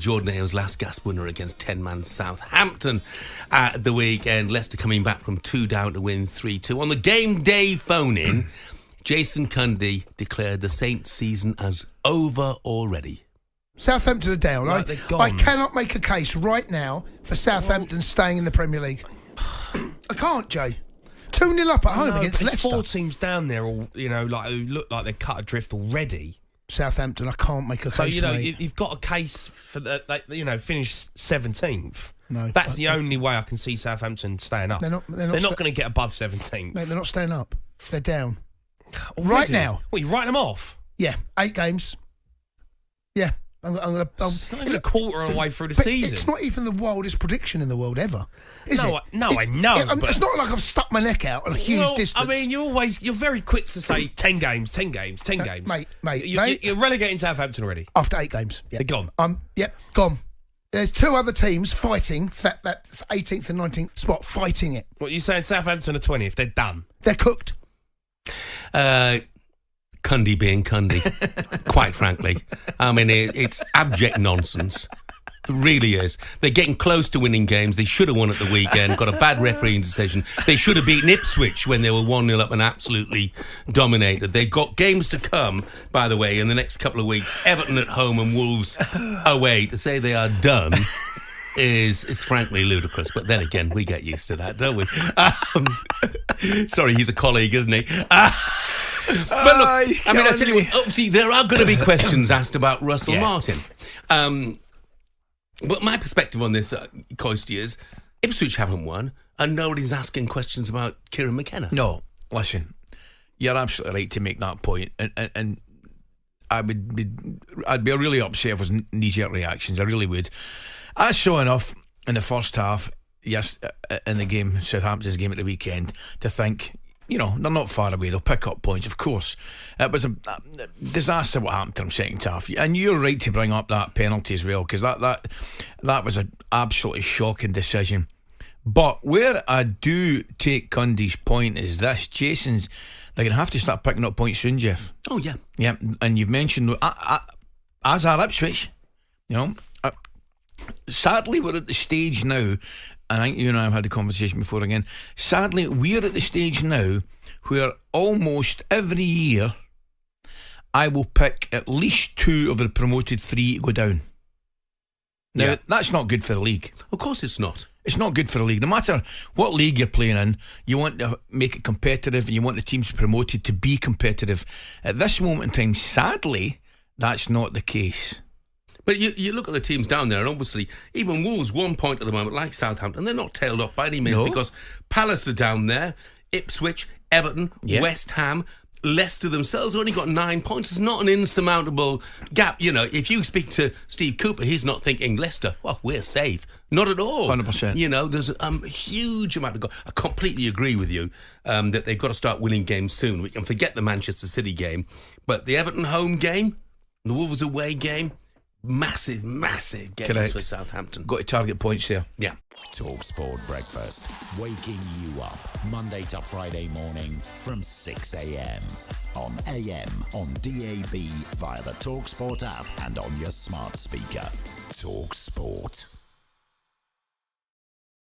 Jordan Ayle's last gasp winner against 10-man Southampton at the weekend. Leicester coming back from 2 down to win 3-2. On the game day phone-in, Jason Cundy declared the Saints' season as over already. Southampton are down. Right, they're gone. I cannot make a case right now for Southampton staying in the Premier League. I can't, Jay. 2-0 up at home against Leicester. 4 teams down there, all who look like they're cut adrift already. Southampton, I can't make a case. So mate. you've got a case for finish 17th. No, that's the only way I can see Southampton staying up. They're not going to get above 17th. Mate, they're not staying up. They're down already? Right now. What, you writing them off? Yeah, 8 games. Yeah. It's not even a quarter of the way through the season. It's not even the wildest prediction in the world ever, is it? I know. But it's not like I've stuck my neck out on a huge distance. I mean, you're very quick to say 10 games. Mate. You're relegating Southampton already. After 8 games. Yep. They're gone. Gone. There's 2 other teams fighting that's 18th and 19th spot, fighting it. What, you saying Southampton are 20th? They're done. They're cooked. Cundy being Cundy, quite frankly. I mean, it's abject nonsense. It really is. They're getting close to winning games. They should have won at the weekend, got a bad refereeing decision. They should have beaten Ipswich when they were 1-0 up and absolutely dominated. They've got games to come, by the way, in the next couple of weeks. Everton at home and Wolves away. To say they are done is frankly ludicrous. But then again, we get used to that, don't we? Sorry, he's a colleague, isn't he? But look, I mean, I tell you what, obviously there are going to be questions asked about Russell Martin. But my perspective on this, Coisty, is Ipswich haven't won and nobody's asking questions about Kieran McKenna. No, listen, you're absolutely right to make that point. And I'd be really upset if it was knee-jerk reactions. I really would. I saw enough in the first half, yes, in the game, Southampton's game at the weekend, to think, they're not far away. They'll pick up points, of course. It was a disaster what happened to them second half. And you're right to bring up that penalty as well, because that was an absolutely shocking decision. But where I do take Cundy's point is this. They're going to have to start picking up points soon, Jeff. Oh, yeah. Yeah, and you've mentioned, as are Ipswich, sadly, we're at the stage now, and I think you and I have had a conversation before again. Sadly, we're at the stage now where almost every year I will pick at least 2 of the promoted 3 to go down. Now, that's not good for the league. Of course it's not. It's not good for the league. No matter what league you're playing in, you want to make it competitive and you want the teams promoted to be competitive. At this moment in time, sadly, that's not the case. But you look at the teams down there, and obviously even Wolves 1 point at the moment, like Southampton, they're not tailed off by any means because Palace are down there, Ipswich, Everton, West Ham, Leicester themselves have only got 9 points. It's not an insurmountable gap. If you speak to Steve Cooper, he's not thinking Leicester, well, we're safe. Not at all. 100%. There's a huge amount of goal. I completely agree with you that they've got to start winning games soon. We can forget the Manchester City game, but the Everton home game, the Wolves away game, massive games for Southampton. Got to target points there. Yeah. talkSPORT Breakfast, waking you up Monday to Friday morning from 6 a.m. on AM, on DAB, via the talkSPORT app and on your smart speaker. talkSPORT.